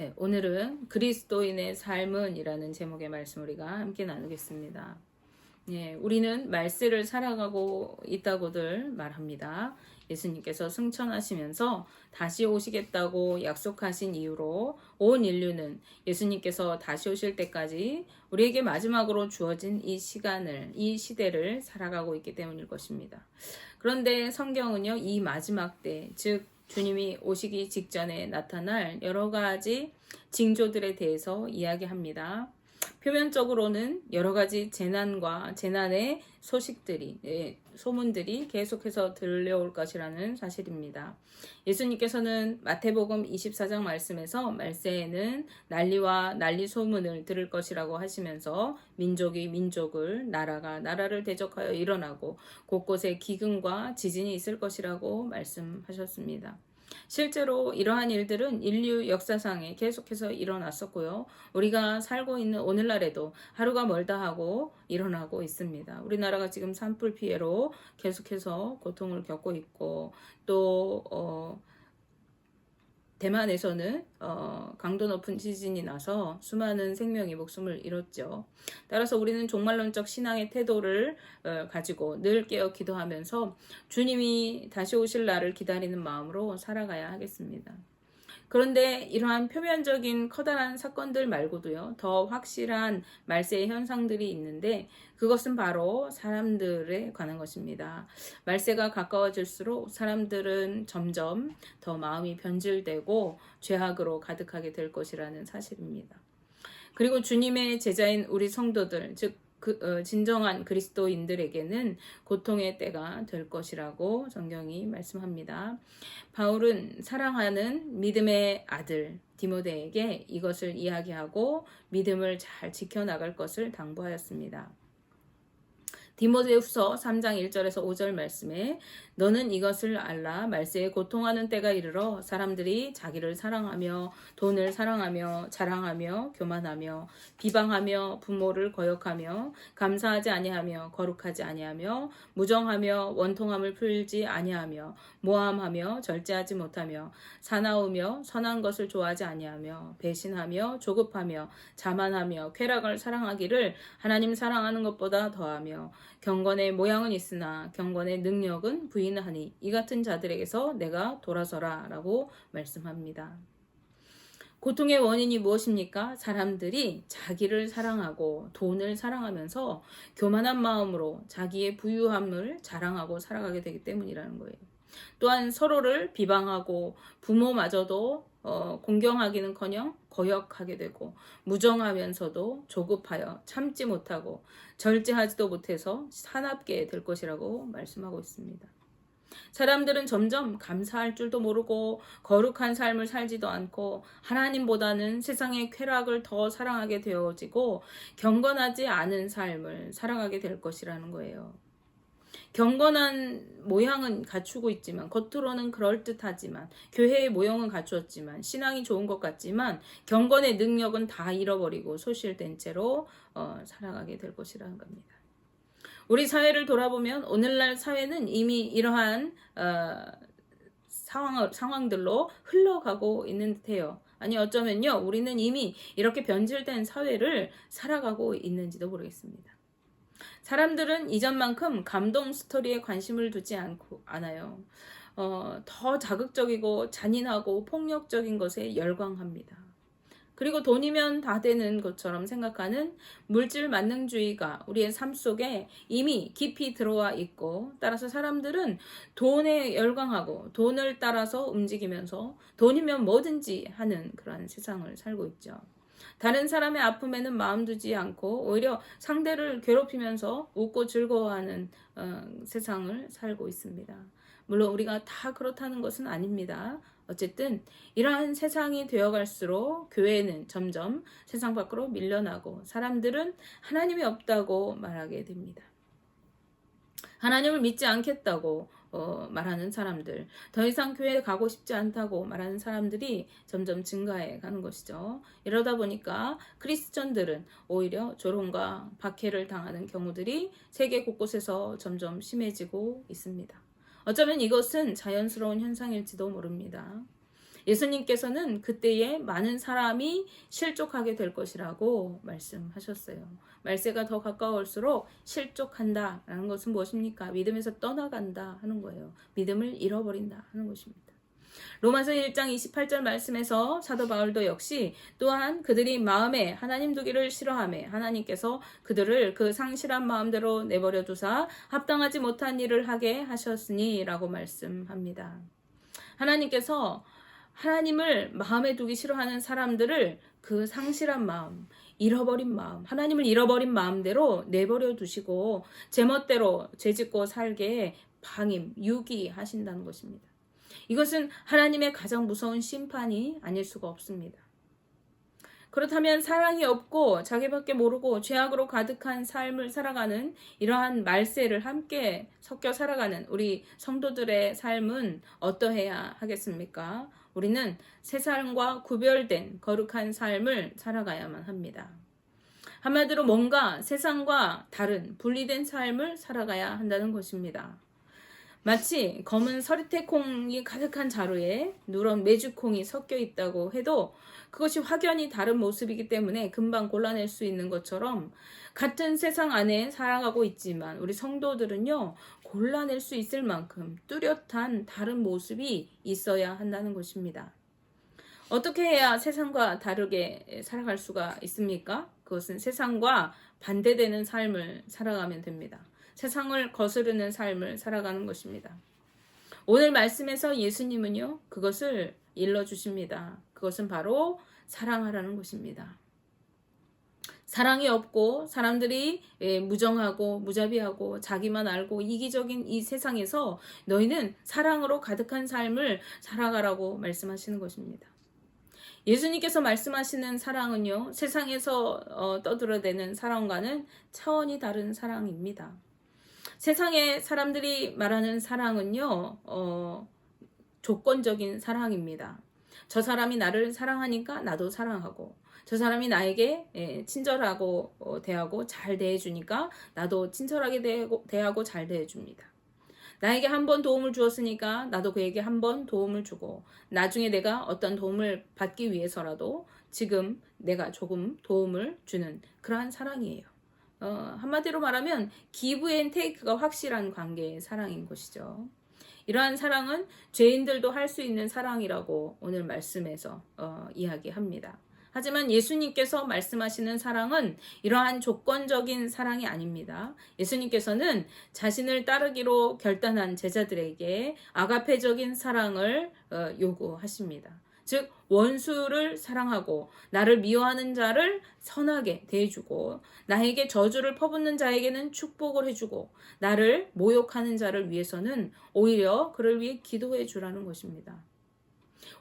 네, 오늘은 그리스도인의 삶은이라는 제목의 말씀 우리가 함께 나누겠습니다. 예, 우리는 말세를 살아가고 있다고들 말합니다. 예수님께서 승천하시면서 다시 오시겠다고 약속하신 이유로 온 인류는 예수님께서 다시 오실 때까지 우리에게 마지막으로 주어진 이 시간을, 이 시대를 살아가고 있기 때문일 것입니다. 그런데 성경은요, 이 마지막 때, 즉 주님이 오시기 직전에 나타날 여러 가지 징조들에 대해서 이야기합니다. 표면적으로는 여러 가지 재난과 재난의 소식들이, 소문들이 계속해서 들려올 것이라는 사실입니다. 예수님께서는 마태복음 24장 말씀에서 말세에는 난리와 난리 소문을 들을 것이라고 하시면서 민족이 민족을, 나라가 나라를 대적하여 일어나고 곳곳에 기근과 지진이 있을 것이라고 말씀하셨습니다. 실제로 이러한 일들은 인류 역사상에 계속해서 일어났었고요. 우리가 살고 있는 오늘날에도 하루가 멀다 하고 일어나고 있습니다. 우리나라가 지금 산불 피해로 계속해서 고통을 겪고 있고 또 대만에서는 강도 높은 지진이 나서 수많은 생명이 목숨을 잃었죠. 따라서 우리는 종말론적 신앙의 태도를 가지고 늘 깨어 기도하면서 주님이 다시 오실 날을 기다리는 마음으로 살아가야 하겠습니다. 그런데 이러한 표면적인 커다란 사건들 말고도요, 더 확실한 말세의 현상들이 있는데 그것은 바로 사람들에 관한 것입니다. 말세가 가까워질수록 사람들은 점점 더 마음이 변질되고 죄악으로 가득하게 될 것이라는 사실입니다. 그리고 주님의 제자인 우리 성도들, 즉 진정한 그리스도인들에게는 고통의 때가 될 것이라고 성경이 말씀합니다. 바울은 사랑하는 믿음의 아들 디모데에게 이것을 이야기하고 믿음을 잘 지켜나갈 것을 당부하였습니다. 디모데후서 3장 1절에서 5절 말씀에 너는 이것을 알라 말세에 고통하는 때가 이르러 사람들이 자기를 사랑하며 돈을 사랑하며 자랑하며 교만하며 비방하며 부모를 거역하며 감사하지 아니하며 거룩하지 아니하며 무정하며 원통함을 풀지 아니하며 모함하며 절제하지 못하며 사나우며 선한 것을 좋아하지 아니하며 배신하며 조급하며 자만하며 쾌락을 사랑하기를 하나님 사랑하는 것보다 더하며 경건의 모양은 있으나 경건의 능력은 부인하니 이 같은 자들에게서 내가 돌아서라 라고 말씀합니다. 고통의 원인이 무엇입니까? 사람들이 자기를 사랑하고 돈을 사랑하면서 교만한 마음으로 자기의 부유함을 자랑하고 살아가게 되기 때문이라는 거예요. 또한 서로를 비방하고 부모마저도 공경하기는커녕 거역하게 되고 무정하면서도 조급하여 참지 못하고 절제하지도 못해서 사납게 될 것이라고 말씀하고 있습니다. 사람들은 점점 감사할 줄도 모르고 거룩한 삶을 살지도 않고 하나님보다는 세상의 쾌락을 더 사랑하게 되어지고 경건하지 않은 삶을 살아가게 될 것이라는 거예요. 경건한 모양은 갖추고 있지만 겉으로는 그럴듯하지만 교회의 모형은 갖추었지만 신앙이 좋은 것 같지만 경건의 능력은 다 잃어버리고 소실된 채로 살아가게 될 것이라는 겁니다. 우리 사회를 돌아보면 오늘날 사회는 이미 이러한 상황들로 흘러가고 있는 듯해요. 아니 어쩌면요 우리는 이미 이렇게 변질된 사회를 살아가고 있는지도 모르겠습니다. 사람들은 이전만큼 감동 스토리에 관심을 두지 않아요. 더 자극적이고 잔인하고 폭력적인 것에 열광합니다. 그리고 돈이면 다 되는 것처럼 생각하는 물질 만능주의가 우리의 삶 속에 이미 깊이 들어와 있고 따라서 사람들은 돈에 열광하고 돈을 따라서 움직이면서 돈이면 뭐든지 하는 그런 세상을 살고 있죠. 다른 사람의 아픔에는 마음 두지 않고 오히려 상대를 괴롭히면서 웃고 즐거워하는 세상을 살고 있습니다. 물론 우리가 다 그렇다는 것은 아닙니다. 어쨌든 이러한 세상이 되어갈수록 교회는 점점 세상 밖으로 밀려나고 사람들은 하나님이 없다고 말하게 됩니다. 하나님을 믿지 않겠다고 말하는 사람들, 더 이상 교회에 가고 싶지 않다고 말하는 사람들이 점점 증가해 가는 것이죠. 이러다 보니까 크리스천들은 오히려 조롱과 박해를 당하는 경우들이 세계 곳곳에서 점점 심해지고 있습니다. 어쩌면 이것은 자연스러운 현상일지도 모릅니다. 예수님께서는 그때에 많은 사람이 실족하게 될 것이라고 말씀하셨어요. 말세가 더 가까울수록 실족한다라는 것은 무엇입니까? 믿음에서 떠나간다 하는 거예요. 믿음을 잃어버린다 하는 것입니다. 로마서 1장 28절 말씀에서 사도 바울도 역시 또한 그들이 마음에 하나님 두기를 싫어하며 하나님께서 그들을 그 상실한 마음대로 내버려 두사 합당하지 못한 일을 하게 하셨으니 라고 말씀합니다. 하나님께서 하나님을 마음에 두기 싫어하는 사람들을 그 상실한 마음, 잃어버린 마음, 하나님을 잃어버린 마음대로 내버려 두시고 제멋대로 죄짓고 살게 방임, 유기하신다는 것입니다. 이것은 하나님의 가장 무서운 심판이 아닐 수가 없습니다. 그렇다면 사랑이 없고 자기밖에 모르고 죄악으로 가득한 삶을 살아가는 이러한 말세를 함께 섞여 살아가는 우리 성도들의 삶은 어떠해야 하겠습니까? 우리는 세상과 구별된 거룩한 삶을 살아가야만 합니다. 한마디로 뭔가 세상과 다른 분리된 삶을 살아가야 한다는 것입니다. 마치 검은 서리태콩이 가득한 자루에 누런 메주콩이 섞여 있다고 해도 그것이 확연히 다른 모습이기 때문에 금방 골라낼 수 있는 것처럼 같은 세상 안에 살아가고 있지만 우리 성도들은요, 골라낼 수 있을 만큼 뚜렷한 다른 모습이 있어야 한다는 것입니다. 어떻게 해야 세상과 다르게 살아갈 수가 있습니까? 그것은 세상과 반대되는 삶을 살아가면 됩니다. 세상을 거스르는 삶을 살아가는 것입니다. 오늘 말씀에서 예수님은요, 그것을 일러주십니다. 그것은 바로 사랑하라는 것입니다. 사랑이 없고 사람들이 무정하고 무자비하고 자기만 알고 이기적인 이 세상에서 너희는 사랑으로 가득한 삶을 살아가라고 말씀하시는 것입니다. 예수님께서 말씀하시는 사랑은요, 세상에서 떠들어대는 사랑과는 차원이 다른 사랑입니다. 세상의 사람들이 말하는 사랑은요, 조건적인 사랑입니다. 저 사람이 나를 사랑하니까 나도 사랑하고, 저 사람이 나에게 친절하고 대하고 잘 대해주니까 나도 친절하게 대하고 잘 대해줍니다. 나에게 한 번 도움을 주었으니까 나도 그에게 한 번 도움을 주고, 나중에 내가 어떤 도움을 받기 위해서라도 지금 내가 조금 도움을 주는 그러한 사랑이에요. 한마디로 말하면 give and take가 확실한 관계의 사랑인 것이죠. 이러한 사랑은 죄인들도 할 수 있는 사랑이라고 오늘 말씀에서 이야기합니다. 하지만 예수님께서 말씀하시는 사랑은 이러한 조건적인 사랑이 아닙니다. 예수님께서는 자신을 따르기로 결단한 제자들에게 아가페적인 사랑을 요구하십니다. 즉 원수를 사랑하고 나를 미워하는 자를 선하게 대해주고 나에게 저주를 퍼붓는 자에게는 축복을 해주고 나를 모욕하는 자를 위해서는 오히려 그를 위해 기도해 주라는 것입니다.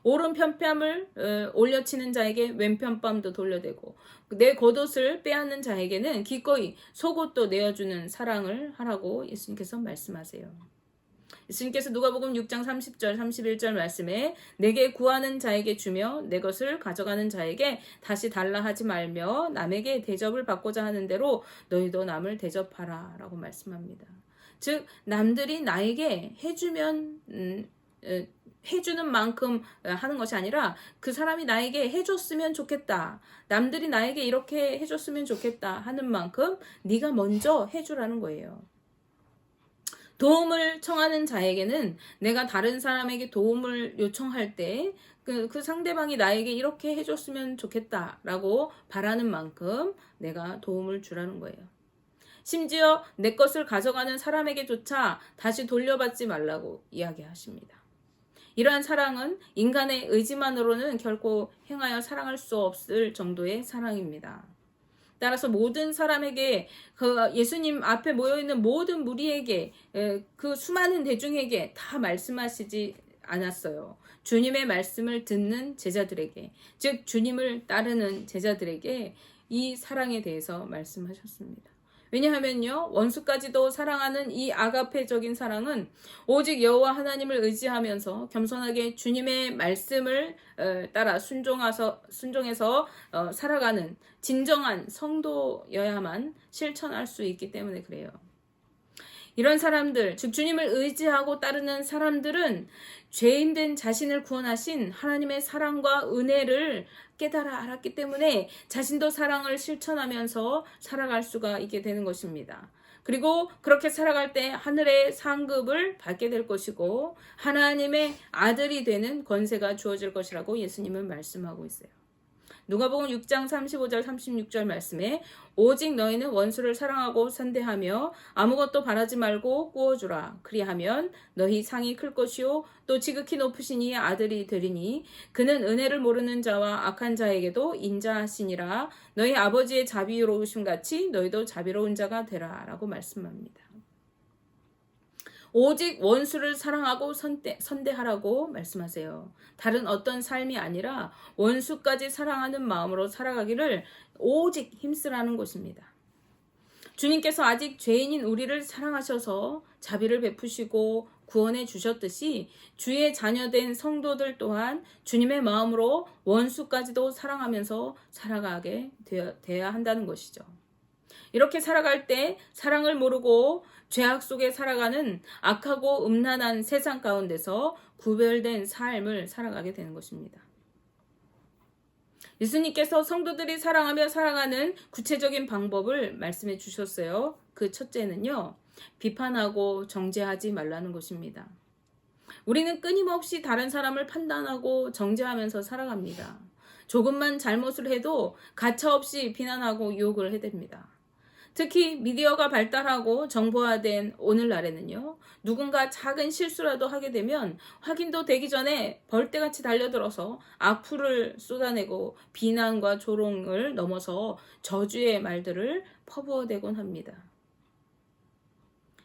오른편 뺨을 올려치는 자에게 왼편 뺨도 돌려대고 내 겉옷을 빼앗는 자에게는 기꺼이 속옷도 내어주는 사랑을 하라고 예수님께서 말씀하세요. 예수님께서 누가복음 6장 30절 31절 말씀에 내게 구하는 자에게 주며 내 것을 가져가는 자에게 다시 달라 하지 말며 남에게 대접을 받고자 하는 대로 너희도 남을 대접하라 라고 말씀합니다. 즉 남들이 나에게 해주면 해주는 만큼 하는 것이 아니라 그 사람이 나에게 해줬으면 좋겠다. 남들이 나에게 이렇게 해줬으면 좋겠다 하는 만큼 네가 먼저 해주라는 거예요. 도움을 청하는 자에게는 내가 다른 사람에게 도움을 요청할 때 그 상대방이 나에게 이렇게 해줬으면 좋겠다라고 바라는 만큼 내가 도움을 주라는 거예요. 심지어 내 것을 가져가는 사람에게조차 다시 돌려받지 말라고 이야기하십니다. 이러한 사랑은 인간의 의지만으로는 결코 행하여 사랑할 수 없을 정도의 사랑입니다. 따라서 모든 사람에게 그 예수님 앞에 모여있는 모든 무리에게 그 수많은 대중에게 다 말씀하시지 않았어요. 주님의 말씀을 듣는 제자들에게, 즉 주님을 따르는 제자들에게 이 사랑에 대해서 말씀하셨습니다. 왜냐하면요, 원수까지도 사랑하는 이 아가페적인 사랑은 오직 여호와 하나님을 의지하면서 겸손하게 주님의 말씀을 따라 순종해서 살아가는 진정한 성도여야만 실천할 수 있기 때문에 그래요. 이런 사람들, 즉 주님을 의지하고 따르는 사람들은 죄인된 자신을 구원하신 하나님의 사랑과 은혜를 깨달아 알았기 때문에 자신도 사랑을 실천하면서 살아갈 수가 있게 되는 것입니다. 그리고 그렇게 살아갈 때 하늘의 상급을 받게 될 것이고 하나님의 아들이 되는 권세가 주어질 것이라고 예수님은 말씀하고 있어요. 누가복음 6장 35절 36절 말씀에 오직 너희는 원수를 사랑하고 선대하며 아무것도 바라지 말고 꾸어주라. 그리하면 너희 상이 클 것이요 또 지극히 높으신 이의 아들이 되리니 그는 은혜를 모르는 자와 악한 자에게도 인자하시니라. 너희 아버지의 자비로우심 같이 너희도 자비로운 자가 되라 라고 말씀합니다. 오직 원수를 사랑하고 선대하라고 말씀하세요. 다른 어떤 삶이 아니라 원수까지 사랑하는 마음으로 살아가기를 오직 힘쓰라는 것입니다. 주님께서 아직 죄인인 우리를 사랑하셔서 자비를 베푸시고 구원해 주셨듯이 주의 자녀된 성도들 또한 주님의 마음으로 원수까지도 사랑하면서 살아가게 되어야 한다는 것이죠. 이렇게 살아갈 때 사랑을 모르고 죄악 속에 살아가는 악하고 음란한 세상 가운데서 구별된 삶을 살아가게 되는 것입니다. 예수님께서 성도들이 사랑하며 살아가는 구체적인 방법을 말씀해 주셨어요. 그 첫째는요, 비판하고 정죄하지 말라는 것입니다. 우리는 끊임없이 다른 사람을 판단하고 정죄하면서 살아갑니다. 조금만 잘못을 해도 가차없이 비난하고 욕을 해댑니다. 특히 미디어가 발달하고 정보화된 오늘날에는요, 누군가 작은 실수라도 하게 되면 확인도 되기 전에 벌떼같이 달려들어서 악플을 쏟아내고 비난과 조롱을 넘어서 저주의 말들을 퍼부어대곤 합니다.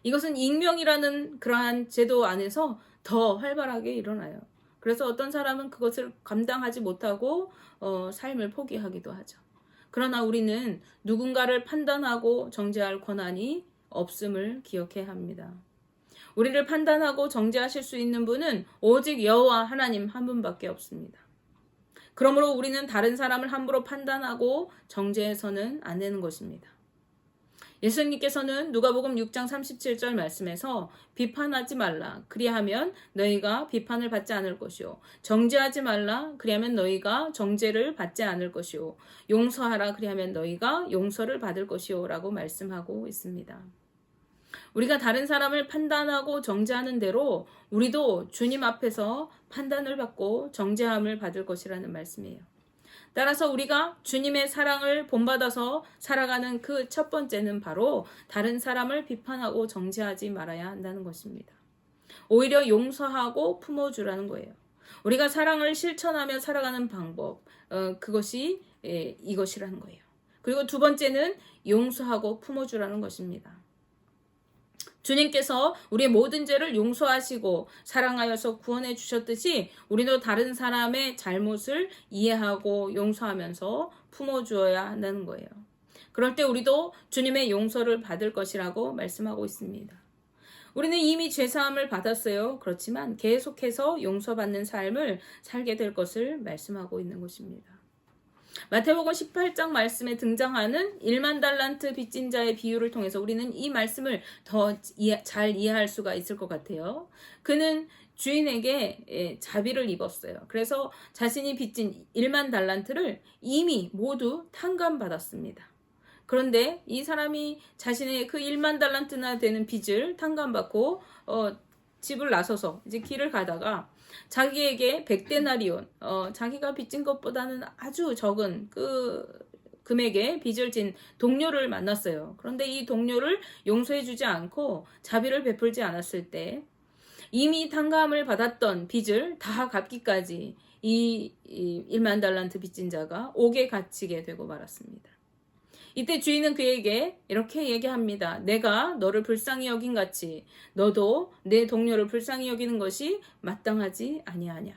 이것은 익명이라는 그러한 제도 안에서 더 활발하게 일어나요. 그래서 어떤 사람은 그것을 감당하지 못하고 삶을 포기하기도 하죠. 그러나 우리는 누군가를 판단하고 정죄할 권한이 없음을 기억해야 합니다. 우리를 판단하고 정죄하실 수 있는 분은 오직 여호와 하나님 한 분밖에 없습니다. 그러므로 우리는 다른 사람을 함부로 판단하고 정죄해서는 안 되는 것입니다. 예수님께서는 누가복음 6장 37절 말씀에서 비판하지 말라. 그리하면 너희가 비판을 받지 않을 것이요. 정죄하지 말라. 그리하면 너희가 정죄를 받지 않을 것이요. 용서하라. 그리하면 너희가 용서를 받을 것이요. 라고 말씀하고 있습니다. 우리가 다른 사람을 판단하고 정죄하는 대로 우리도 주님 앞에서 판단을 받고 정죄함을 받을 것이라는 말씀이에요. 따라서 우리가 주님의 사랑을 본받아서 살아가는 그 첫 번째는 바로 다른 사람을 비판하고 정죄하지 말아야 한다는 것입니다. 오히려 용서하고 품어주라는 거예요. 우리가 사랑을 실천하며 살아가는 방법, 그것이 이것이라는 거예요. 그리고 두 번째는 용서하고 품어주라는 것입니다. 주님께서 우리의 모든 죄를 용서하시고 사랑하여서 구원해 주셨듯이 우리도 다른 사람의 잘못을 이해하고 용서하면서 품어주어야 한다는 거예요. 그럴 때 우리도 주님의 용서를 받을 것이라고 말씀하고 있습니다. 우리는 이미 죄사함을 받았어요. 그렇지만 계속해서 용서받는 삶을 살게 될 것을 말씀하고 있는 것입니다. 마태복음 18장 말씀에 등장하는 1만 달란트 빚진 자의 비유를 통해서 우리는 이 말씀을 더 잘 이해할 수가 있을 것 같아요. 그는 주인에게 자비를 입었어요. 그래서 자신이 빚진 1만 달란트를 이미 모두 탕감받았습니다. 그런데 이 사람이 자신의 그 1만 달란트나 되는 빚을 탕감받고 집을 나서서 이제 길을 가다가 자기에게 100데나리온, 자기가 빚진 것보다는 아주 적은 그 금액의 빚을 진 동료를 만났어요. 그런데 이 동료를 용서해주지 않고 자비를 베풀지 않았을 때 이미 탕감을 받았던 빚을 다 갚기까지 이 1만 달란트 빚진 자가 옥에 갇히게 되고 말았습니다. 이때 주인은 그에게 이렇게 얘기합니다. 내가 너를 불쌍히 여긴 같이 너도 내 동료를 불쌍히 여기는 것이 마땅하지 아니하냐.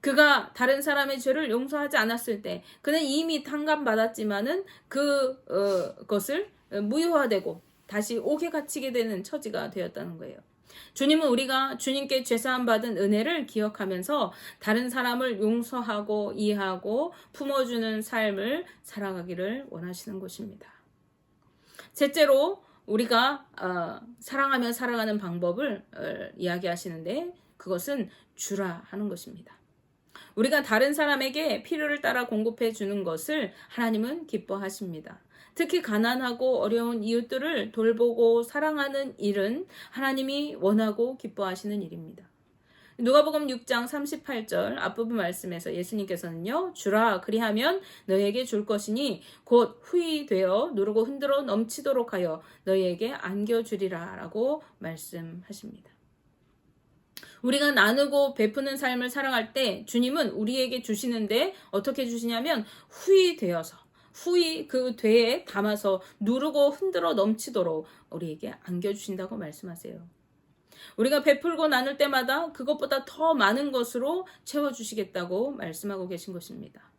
그가 다른 사람의 죄를 용서하지 않았을 때 그는 이미 탕감받았지만은 그것을 무효화되고 다시 옥에 갇히게 되는 처지가 되었다는 거예요. 주님은 우리가 주님께 죄사함 받은 은혜를 기억하면서 다른 사람을 용서하고 이해하고 품어주는 삶을 살아가기를 원하시는 것입니다. 셋째로 우리가 사랑하며 살아가는 방법을 이야기하시는데 그것은 주라 하는 것입니다. 우리가 다른 사람에게 필요를 따라 공급해 주는 것을 하나님은 기뻐하십니다. 특히 가난하고 어려운 이웃들을 돌보고 사랑하는 일은 하나님이 원하고 기뻐하시는 일입니다. 누가복음 6장 38절 앞부분 말씀에서 예수님께서는요, 주라 그리하면 너희에게 줄 것이니 곧 후히 되어 누르고 흔들어 넘치도록 하여 너희에게 안겨주리라 라고 말씀하십니다. 우리가 나누고 베푸는 삶을 살아갈 때 주님은 우리에게 주시는데 어떻게 주시냐면 후히 되어서 후히 그 되에 담아서 누르고 흔들어 넘치도록 우리에게 안겨주신다고 말씀하세요. 우리가 베풀고 나눌 때마다 그것보다 더 많은 것으로 채워주시겠다고 말씀하고 계신 것입니다.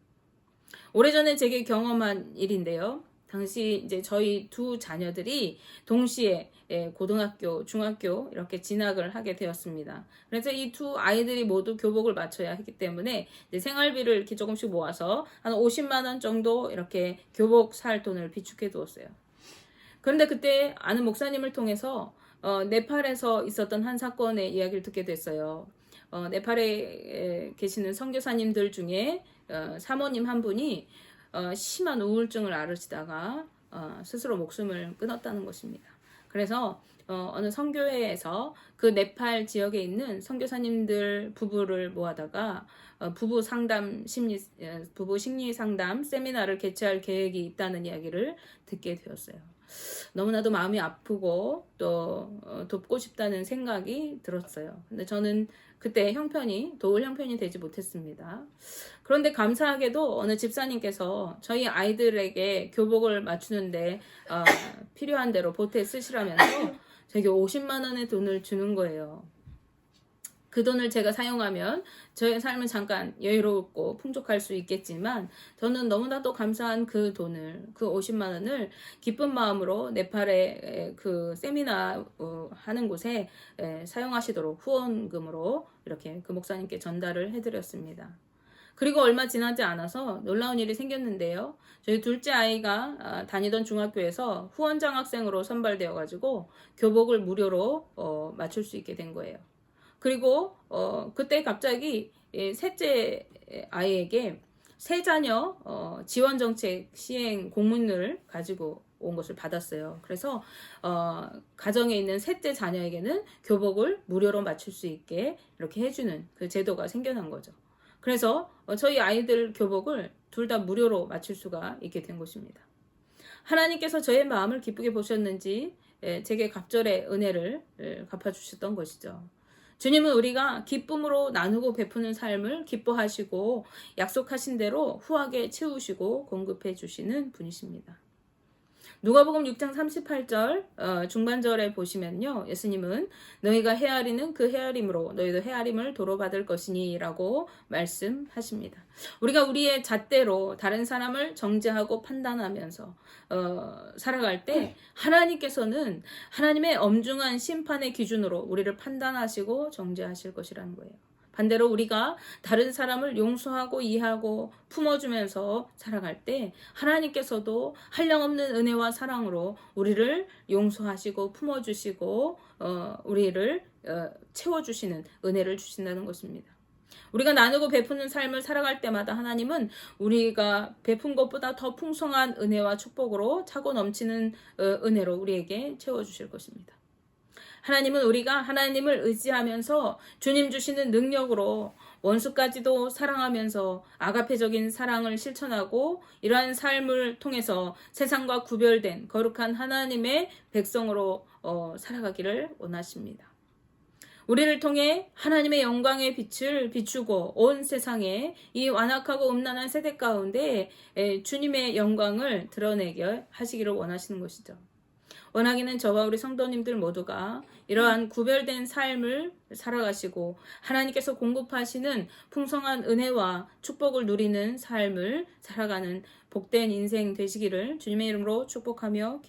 오래전에 제게 경험한 일인데요. 당시 이제 저희 두 자녀들이 동시에 고등학교, 중학교 이렇게 진학을 하게 되었습니다. 그래서 이 두 아이들이 모두 교복을 맞춰야 했기 때문에 이제 생활비를 이렇게 조금씩 모아서 한 50만 원 정도 이렇게 교복 살 돈을 비축해 두었어요. 그런데 그때 아는 목사님을 통해서 네팔에서 있었던 한 사건의 이야기를 듣게 됐어요. 네팔에 계시는 선교사님들 중에 사모님 한 분이 심한 우울증을 앓으시다가 스스로 목숨을 끊었다는 것입니다. 그래서 어느 선교회에서 그 네팔 지역에 있는 선교사님들 부부를 모아다가 부부 심리 상담 세미나를 개최할 계획이 있다는 이야기를 듣게 되었어요. 너무나도 마음이 아프고 또 돕고 싶다는 생각이 들었어요. 근데 저는 그때 도울 형편이 되지 못했습니다. 그런데 감사하게도 어느 집사님께서 저희 아이들에게 교복을 맞추는데 필요한 대로 보태 쓰시라면서 저에게 50만 원의 돈을 주는 거예요. 그 돈을 제가 사용하면 저의 삶은 잠깐 여유롭고 풍족할 수 있겠지만 저는 너무나도 감사한 그 돈을, 그 50만 원을 기쁜 마음으로 네팔의 그 세미나 하는 곳에 사용하시도록 후원금으로 이렇게 그 목사님께 전달을 해드렸습니다. 그리고 얼마 지나지 않아서 놀라운 일이 생겼는데요. 저희 둘째 아이가 다니던 중학교에서 후원장 학생으로 선발되어가지고 교복을 무료로 맞출 수 있게 된 거예요. 그리고 그때 갑자기 셋째 아이에게 새 자녀 지원정책 시행 공문을 가지고 온 것을 받았어요. 그래서 가정에 있는 셋째 자녀에게는 교복을 무료로 맞출 수 있게 이렇게 해주는 그 제도가 생겨난 거죠. 그래서 저희 아이들 교복을 둘 다 무료로 맞출 수가 있게 된 것입니다. 하나님께서 저의 마음을 기쁘게 보셨는지 제게 갑절의 은혜를 갚아주셨던 것이죠. 주님은 우리가 기쁨으로 나누고 베푸는 삶을 기뻐하시고 약속하신 대로 후하게 채우시고 공급해 주시는 분이십니다. 누가복음 6장 38절 중반절에 보시면요. 예수님은 너희가 헤아리는 그 헤아림으로 너희도 헤아림을 도로 받을 것이니 라고 말씀하십니다. 우리가 우리의 잣대로 다른 사람을 정죄하고 판단하면서 살아갈 때 하나님께서는 하나님의 엄중한 심판의 기준으로 우리를 판단하시고 정죄하실 것이라는 거예요. 반대로 우리가 다른 사람을 용서하고 이해하고 품어주면서 살아갈 때 하나님께서도 한량없는 은혜와 사랑으로 우리를 용서하시고 품어주시고 우리를 채워주시는 은혜를 주신다는 것입니다. 우리가 나누고 베푸는 삶을 살아갈 때마다 하나님은 우리가 베푼 것보다 더 풍성한 은혜와 축복으로 차고 넘치는 은혜로 우리에게 채워주실 것입니다. 하나님은 우리가 하나님을 의지하면서 주님 주시는 능력으로 원수까지도 사랑하면서 아가페적인 사랑을 실천하고 이러한 삶을 통해서 세상과 구별된 거룩한 하나님의 백성으로 살아가기를 원하십니다. 우리를 통해 하나님의 영광의 빛을 비추고 온 세상에 이 완악하고 음란한 세대 가운데 주님의 영광을 드러내게 하시기를 원하시는 것이죠. 원하기는 저와 우리 성도님들 모두가 이러한 구별된 삶을 살아가시고 하나님께서 공급하시는 풍성한 은혜와 축복을 누리는 삶을 살아가는 복된 인생 되시기를 주님의 이름으로 축복하며